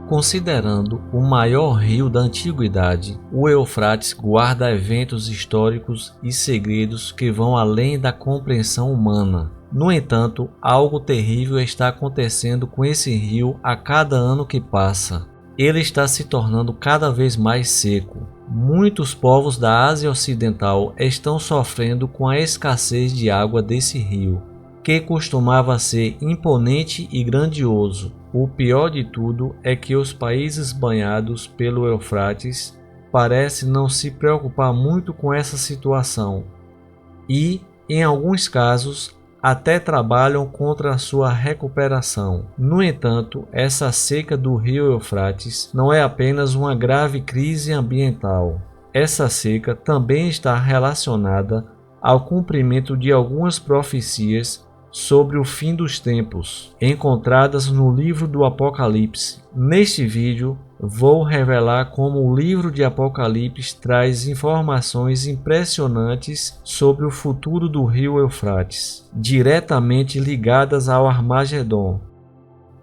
Considerando o maior rio da antiguidade, o Eufrates guarda eventos históricos e segredos que vão além da compreensão humana. No entanto, algo terrível está acontecendo com esse rio a cada ano que passa. Ele está se tornando cada vez mais seco. Muitos povos da Ásia Ocidental estão sofrendo com a escassez de água desse rio, que costumava ser imponente e grandioso. O pior de tudo é que os países banhados pelo Eufrates parecem não se preocupar muito com essa situação e, em alguns casos, até trabalham contra a sua recuperação. No entanto, essa seca do rio Eufrates não é apenas uma grave crise ambiental. Essa seca também está relacionada ao cumprimento de algumas profecias sobre o fim dos tempos, encontradas no livro do Apocalipse. Neste vídeo, vou revelar como o livro de Apocalipse traz informações impressionantes sobre o futuro do rio Eufrates, diretamente ligadas ao Armagedon.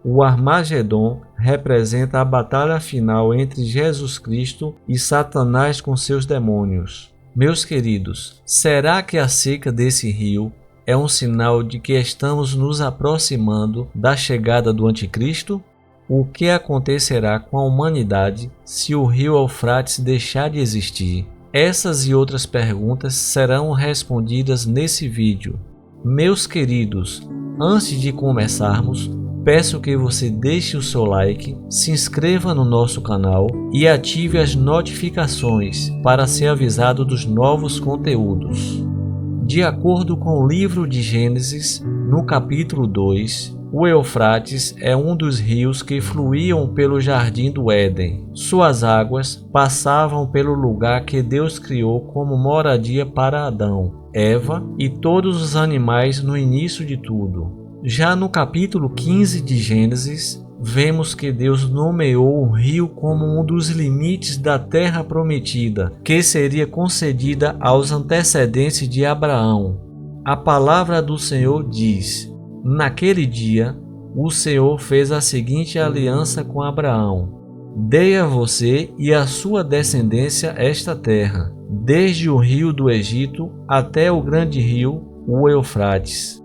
O Armagedon representa a batalha final entre Jesus Cristo e Satanás com seus demônios. Meus queridos, será que a seca desse rio é um sinal de que estamos nos aproximando da chegada do Anticristo? O que acontecerá com a humanidade se o rio Eufrates deixar de existir? Essas e outras perguntas serão respondidas nesse vídeo. Meus queridos, antes de começarmos, peço que você deixe o seu like, se inscreva no nosso canal e ative as notificações para ser avisado dos novos conteúdos. De acordo com o livro de Gênesis, no capítulo 2, o Eufrates é um dos rios que fluíam pelo jardim do Éden. Suas águas passavam pelo lugar que Deus criou como moradia para Adão, Eva e todos os animais no início de tudo. Já no capítulo 15 de Gênesis, vemos que Deus nomeou o rio como um dos limites da terra prometida, que seria concedida aos antecedentes de Abraão. A palavra do Senhor diz: naquele dia, o Senhor fez a seguinte aliança com Abraão: dei a você e à sua descendência esta terra, desde o rio do Egito até o grande rio, o Eufrates.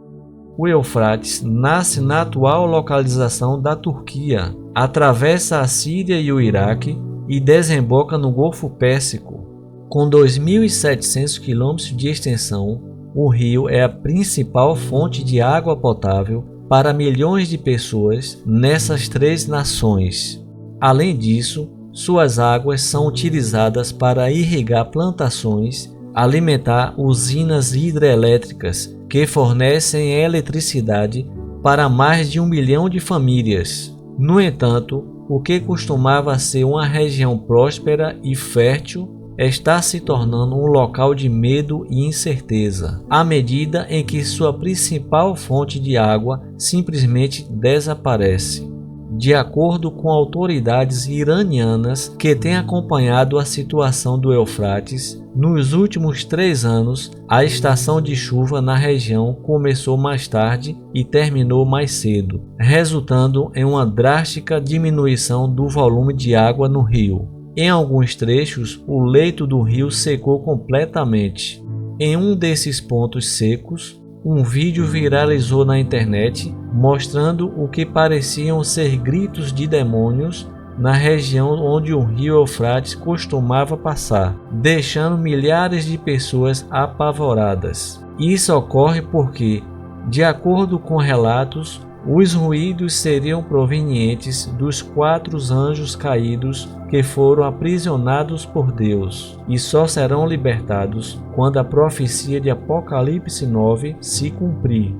O Eufrates nasce na atual localização da Turquia, atravessa a Síria e o Iraque e desemboca no Golfo Pérsico. Com 2.700 quilômetros de extensão, o rio é a principal fonte de água potável para milhões de pessoas nessas três nações. Além disso, suas águas são utilizadas para irrigar plantações, alimentar usinas hidrelétricas que fornecem eletricidade para mais de 1 milhão de famílias. No entanto, o que costumava ser uma região próspera e fértil está se tornando um local de medo e incerteza, à medida em que sua principal fonte de água simplesmente desaparece. De acordo com autoridades iranianas que têm acompanhado a situação do Eufrates, nos últimos 3 anos, a estação de chuva na região começou mais tarde e terminou mais cedo, resultando em uma drástica diminuição do volume de água no rio. Em alguns trechos, o leito do rio secou completamente. Em um desses pontos secos, um vídeo viralizou na internet mostrando o que pareciam ser gritos de demônios na região onde o rio Eufrates costumava passar, deixando milhares de pessoas apavoradas. Isso ocorre porque, de acordo com relatos, os ruídos seriam provenientes dos 4 anjos caídos que foram aprisionados por Deus e só serão libertados quando a profecia de Apocalipse 9 se cumprir.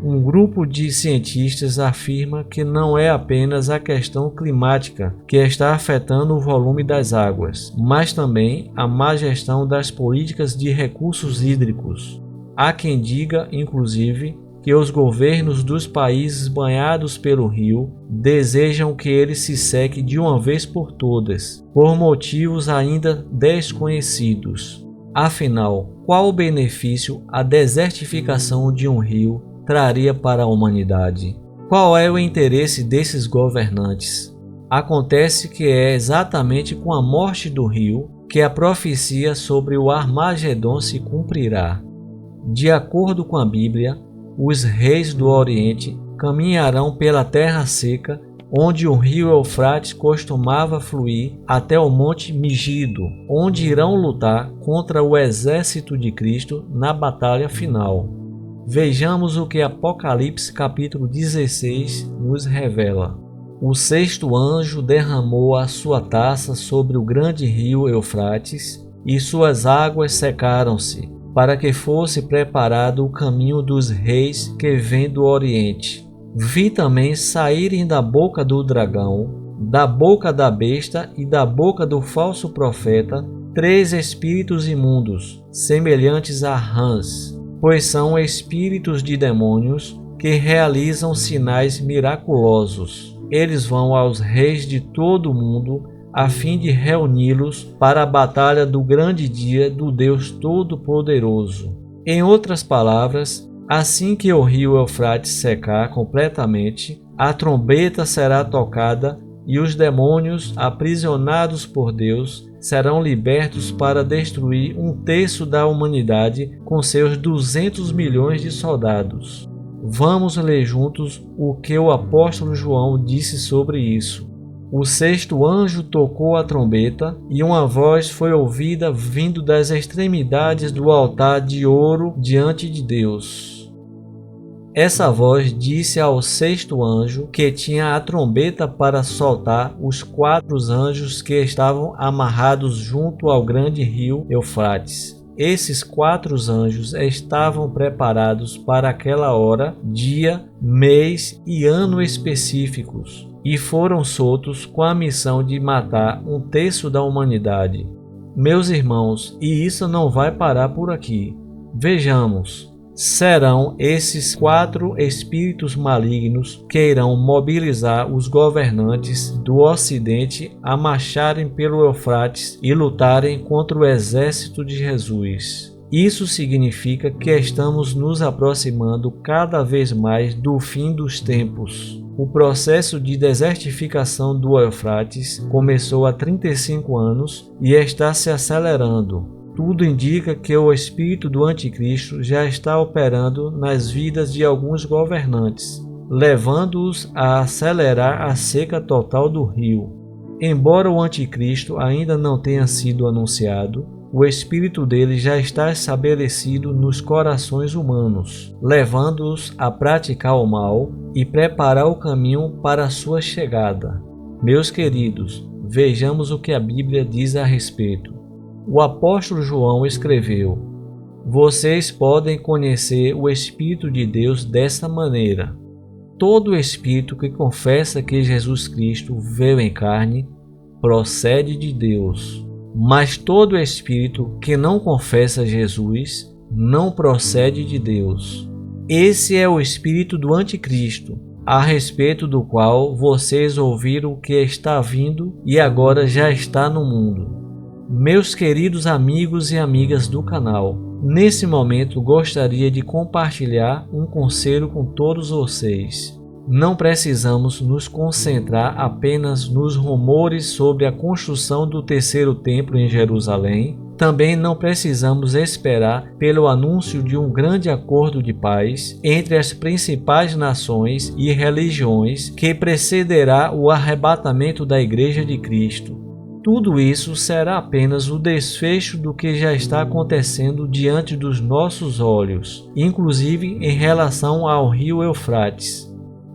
Um grupo de cientistas afirma que não é apenas a questão climática que está afetando o volume das águas, mas também a má gestão das políticas de recursos hídricos. Há quem diga, inclusive, que os governos dos países banhados pelo rio desejam que ele se seque de uma vez por todas, por motivos ainda desconhecidos. Afinal, qual o benefício a desertificação de um rio traria para a humanidade? Qual é o interesse desses governantes? Acontece que é exatamente com a morte do rio que a profecia sobre o Armagedon se cumprirá. De acordo com a Bíblia, os reis do Oriente caminharão pela terra seca, onde o rio Eufrates costumava fluir, até o monte Megido, onde irão lutar contra o exército de Cristo na batalha final. Vejamos o que Apocalipse capítulo 16 nos revela. O sexto anjo derramou a sua taça sobre o grande rio Eufrates, e suas águas secaram-se, para que fosse preparado o caminho dos reis que vêm do Oriente. Vi também saírem da boca do dragão, da boca da besta e da boca do falso profeta 3 espíritos imundos, semelhantes a rãs, pois são espíritos de demônios que realizam sinais miraculosos. Eles vão aos reis de todo o mundo a fim de reuni-los para a batalha do grande dia do Deus Todo-Poderoso. Em outras palavras, assim que o rio Eufrates secar completamente, a trombeta será tocada e os demônios, aprisionados por Deus, serão libertos para destruir 1/3 da humanidade com seus 200 milhões de soldados. Vamos ler juntos o que o apóstolo João disse sobre isso. O sexto anjo tocou a trombeta, e uma voz foi ouvida vindo das extremidades do altar de ouro diante de Deus. Essa voz disse ao sexto anjo que tinha a trombeta para soltar os 4 anjos que estavam amarrados junto ao grande rio Eufrates. Esses 4 anjos estavam preparados para aquela hora, dia, mês e ano específicos, e foram soltos com a missão de matar 1/3 da humanidade. Meus irmãos, e isso não vai parar por aqui. Vejamos. Serão esses 4 espíritos malignos que irão mobilizar os governantes do Ocidente a marcharem pelo Eufrates e lutarem contra o exército de Jesus. Isso significa que estamos nos aproximando cada vez mais do fim dos tempos. O processo de desertificação do Eufrates começou há 35 anos e está se acelerando. Tudo indica que o espírito do anticristo já está operando nas vidas de alguns governantes, levando-os a acelerar a seca total do rio. Embora o anticristo ainda não tenha sido anunciado, o espírito dele já está estabelecido nos corações humanos, levando-os a praticar o mal e preparar o caminho para a sua chegada. Meus queridos, vejamos o que a Bíblia diz a respeito. O apóstolo João escreveu: vocês podem conhecer o Espírito de Deus dessa maneira. Todo espírito que confessa que Jesus Cristo veio em carne procede de Deus. Mas todo espírito que não confessa Jesus não procede de Deus. Esse é o espírito do anticristo, a respeito do qual vocês ouviram que está vindo e agora já está no mundo. Meus queridos amigos e amigas do canal, nesse momento gostaria de compartilhar um conselho com todos vocês. Não precisamos nos concentrar apenas nos rumores sobre a construção do terceiro templo em Jerusalém. Também não precisamos esperar pelo anúncio de um grande acordo de paz entre as principais nações e religiões que precederá o arrebatamento da Igreja de Cristo. Tudo isso será apenas o desfecho do que já está acontecendo diante dos nossos olhos, inclusive em relação ao rio Eufrates.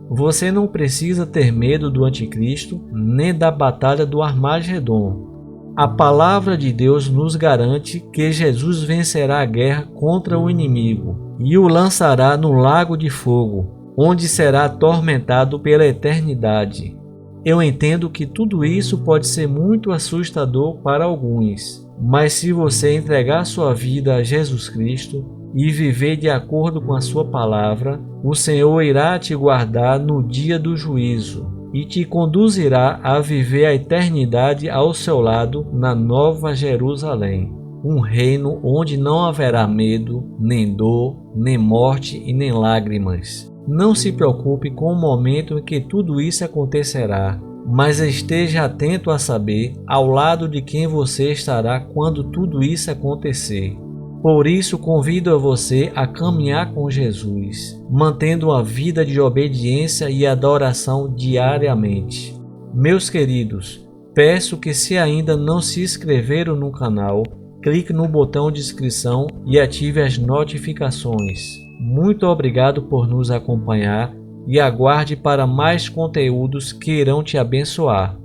Você não precisa ter medo do anticristo nem da batalha do Armagedon. A palavra de Deus nos garante que Jesus vencerá a guerra contra o inimigo e o lançará no lago de fogo, onde será atormentado pela eternidade. Eu entendo que tudo isso pode ser muito assustador para alguns, mas se você entregar sua vida a Jesus Cristo e viver de acordo com a sua palavra, o Senhor irá te guardar no dia do juízo e te conduzirá a viver a eternidade ao seu lado na Nova Jerusalém, um reino onde não haverá medo, nem dor, nem morte e nem lágrimas. Não se preocupe com o momento em que tudo isso acontecerá. mas esteja atento a saber ao lado de quem você estará quando tudo isso acontecer. Por isso, convido a você a caminhar com Jesus, mantendo uma vida de obediência e adoração diariamente. Meus queridos, peço que, se ainda não se inscreveram no canal, clique no botão de inscrição e ative as notificações. Muito obrigado por nos acompanhar e aguarde para mais conteúdos que irão te abençoar.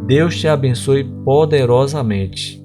Deus te abençoe poderosamente.